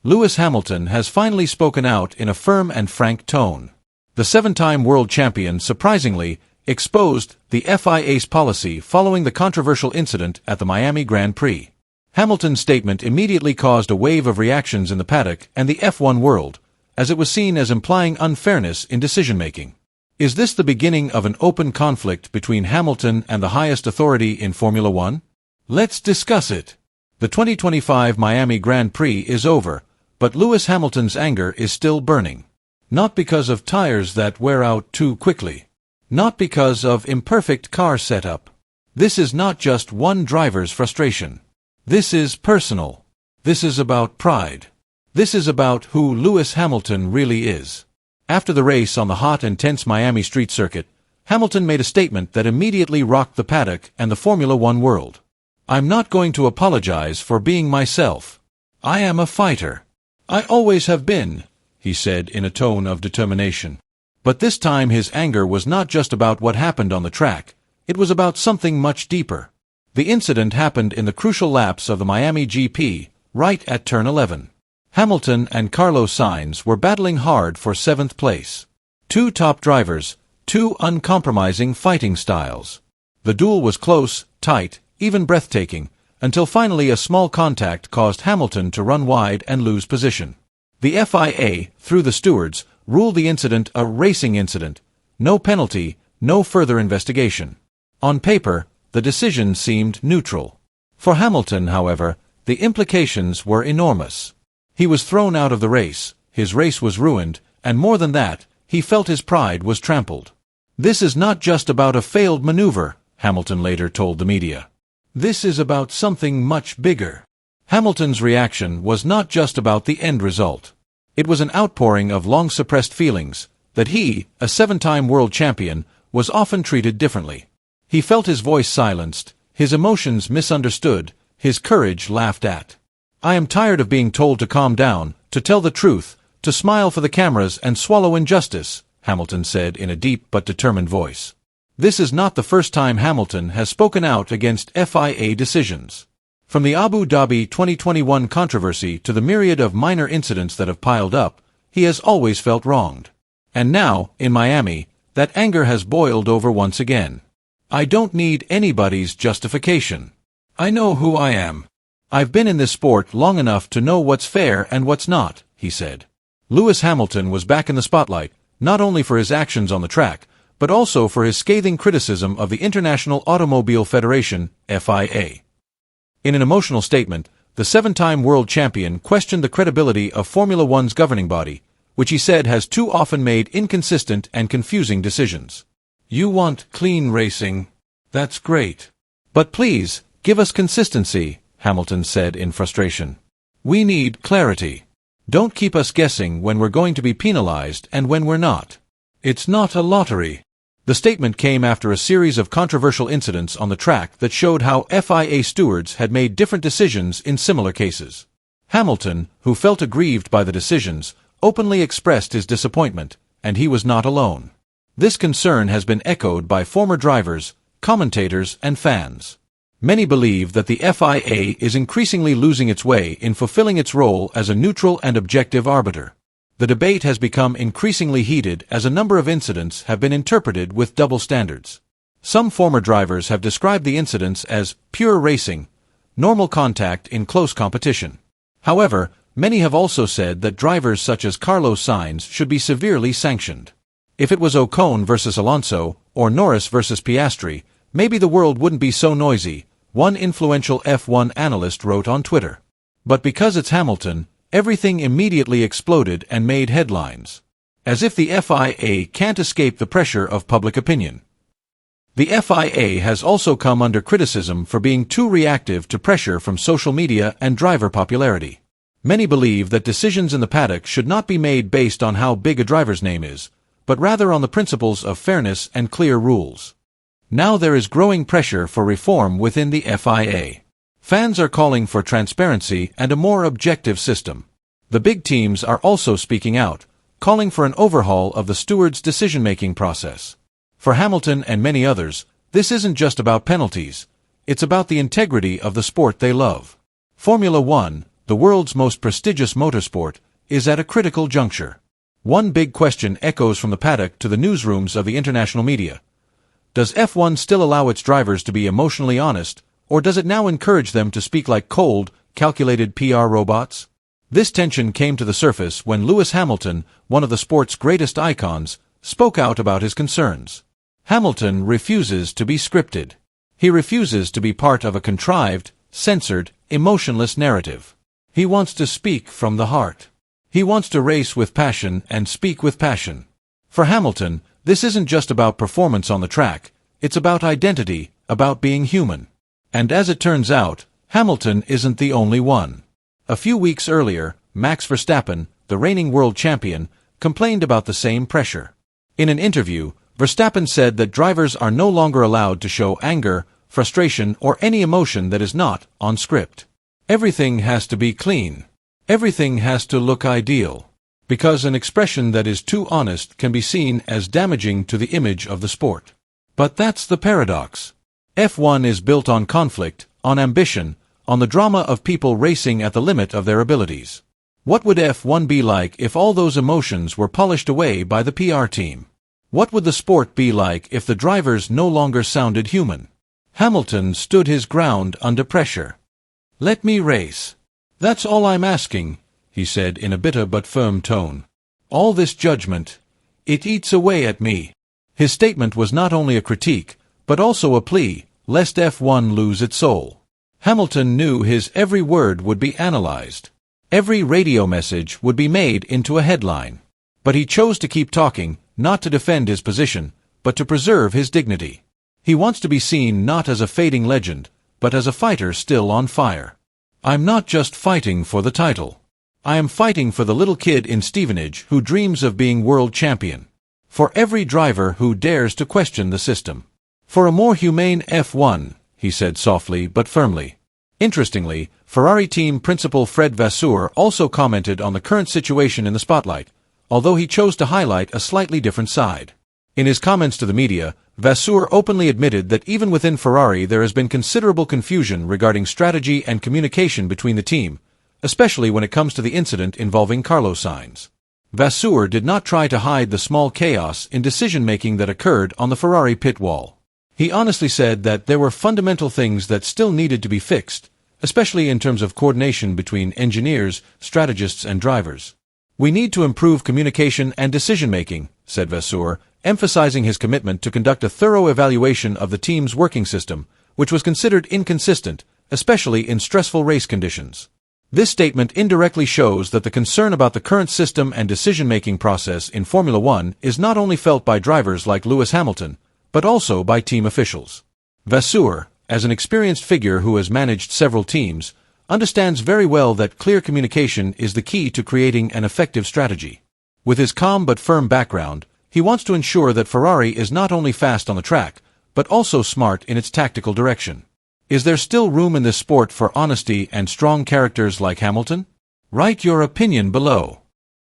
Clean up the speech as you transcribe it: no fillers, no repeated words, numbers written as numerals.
Lewis Hamilton has finally spoken out in a firm and frank tone. The seven-time world champion surprisingly exposed the FIA's policy following the controversial incident at the Miami Grand Prix. Hamilton's statement immediately caused a wave of reactions in the paddock and the F1 world, as it was seen as implying unfairness in decision-making. Is this the beginning of an open conflict between Hamilton and the highest authority in Formula One? Let's discuss it. The 2025 Miami Grand Prix is over, but Lewis Hamilton's anger is still burning. Not because of tires that wear out too quickly. Not because of imperfect car setup. This is not just one driver's frustration. This is personal. This is about pride. This is about who Lewis Hamilton really is. After the race on the hot and tense Miami street circuit, Hamilton made a statement that immediately rocked the paddock and the Formula One world. "I'm not going to apologize for being myself. I am a fighter. I always have been," he said in a tone of determination. But this time his anger was not just about what happened on the track, it was about something much deeper. The incident happened in the crucial laps of the Miami GP, right at turn 11. Hamilton and Carlos Sainz were battling hard for 7th place. Two top drivers, two uncompromising fighting styles. The duel was close, tight, even breathtaking, until finally a small contact caused Hamilton to run wide and lose position. The FIA, through the stewards, ruled the incident a racing incident. No penalty, no further investigation. On paper, the decision seemed neutral. For Hamilton, however, the implications were enormous. He was thrown out of the race, his race was ruined, and more than that, he felt his pride was trampled. "This is not just about a failed maneuver," Hamilton later told the media. "This is about something much bigger." Hamilton's reaction was not just about the end result. It was an outpouring of long-suppressed feelings, that he, a seven-time world champion, was often treated differently. He felt his voice silenced, his emotions misunderstood, his courage laughed at. "I am tired of being told to calm down, to tell the truth, to smile for the cameras and swallow injustice," Hamilton said in a deep but determined voice. This is not the first time Hamilton has spoken out against FIA decisions. From the Abu Dhabi 2021 controversy to the myriad of minor incidents that have piled up, he has always felt wronged. And now, in Miami, that anger has boiled over once again. "I don't need anybody's justification. I know who I am. I've been in this sport long enough to know what's fair and what's not," he said. Lewis Hamilton was back in the spotlight, not only for his actions on the track, but also for his scathing criticism of the International Automobile Federation, FIA. In an emotional statement, the seven-time world champion questioned the credibility of Formula One's governing body, which he said has too often made inconsistent and confusing decisions. "You want clean racing? That's great. But please, give us consistency," Hamilton said in frustration. "We need clarity. Don't keep us guessing when we're going to be penalized and when we're not. It's not a lottery." The statement came after a series of controversial incidents on the track that showed how FIA stewards had made different decisions in similar cases. Hamilton, who felt aggrieved by the decisions, openly expressed his disappointment, and he was not alone. This concern has been echoed by former drivers, commentators, and fans. Many believe that the FIA is increasingly losing its way in fulfilling its role as a neutral and objective arbiter. The debate has become increasingly heated as a number of incidents have been interpreted with double standards. Some former drivers have described the incidents as pure racing, normal contact in close competition. However, many have also said that drivers such as Carlos Sainz should be severely sanctioned. If it was Ocon versus Alonso, or Norris versus Piastri, maybe the world wouldn't be so noisy, one influential F1 analyst wrote on Twitter. But because it's Hamilton, everything immediately exploded and made headlines. As if the FIA can't escape the pressure of public opinion. The FIA has also come under criticism for being too reactive to pressure from social media and driver popularity. Many believe that decisions in the paddock should not be made based on how big a driver's name is, but rather on the principles of fairness and clear rules. Now there is growing pressure for reform within the FIA. Fans are calling for transparency and a more objective system. The big teams are also speaking out, calling for an overhaul of the stewards' decision-making process. For Hamilton and many others, this isn't just about penalties, it's about the integrity of the sport they love. Formula One, the world's most prestigious motorsport, is at a critical juncture. One big question echoes from the paddock to the newsrooms of the international media. Does F1 still allow its drivers to be emotionally honest, or does it now encourage them to speak like cold, calculated PR robots? This tension came to the surface when Lewis Hamilton, one of the sport's greatest icons, spoke out about his concerns. Hamilton refuses to be scripted. He refuses to be part of a contrived, censored, emotionless narrative. He wants to speak from the heart. He wants to race with passion and speak with passion. For Hamilton, this isn't just about performance on the track, it's about identity, about being human. And as it turns out, Hamilton isn't the only one. A few weeks earlier, Max Verstappen, the reigning world champion, complained about the same pressure. In an interview, Verstappen said that drivers are no longer allowed to show anger, frustration, or any emotion that is not on script. Everything has to be clean. Everything has to look ideal. Because an expression that is too honest can be seen as damaging to the image of the sport. But that's the paradox. F1 is built on conflict, on ambition, on the drama of people racing at the limit of their abilities. What would F1 be like if all those emotions were polished away by the PR team? What would the sport be like if the drivers no longer sounded human? Hamilton stood his ground under pressure. "Let me race. That's all I'm asking," he said in a bitter but firm tone. "All this judgment, it eats away at me." His statement was not only a critique, but also a plea, lest F1 lose its soul. Hamilton knew his every word would be analyzed. Every radio message would be made into a headline. But he chose to keep talking, not to defend his position, but to preserve his dignity. He wants to be seen not as a fading legend, but as a fighter still on fire. "I'm not just fighting for the title. I am fighting for the little kid in Stevenage who dreams of being world champion. For every driver who dares to question the system. For a more humane F1, he said softly but firmly. Interestingly, Ferrari team principal Fred Vasseur also commented on the current situation in the spotlight, although he chose to highlight a slightly different side. In his comments to the media, Vasseur openly admitted that even within Ferrari there has been considerable confusion regarding strategy and communication between the team, especially when it comes to the incident involving Carlos Sainz. Vasseur did not try to hide the small chaos in decision-making that occurred on the Ferrari pit wall. He honestly said that there were fundamental things that still needed to be fixed, especially in terms of coordination between engineers, strategists, and drivers. "We need to improve communication and decision-making," said Vasseur, emphasizing his commitment to conduct a thorough evaluation of the team's working system, which was considered inconsistent, especially in stressful race conditions. This statement indirectly shows that the concern about the current system and decision-making process in Formula One is not only felt by drivers like Lewis Hamilton, but also by team officials. Vasseur, as an experienced figure who has managed several teams, understands very well that clear communication is the key to creating an effective strategy. With his calm but firm background, he wants to ensure that Ferrari is not only fast on the track, but also smart in its tactical direction. Is there still room in this sport for honesty and strong characters like Hamilton? Write your opinion below.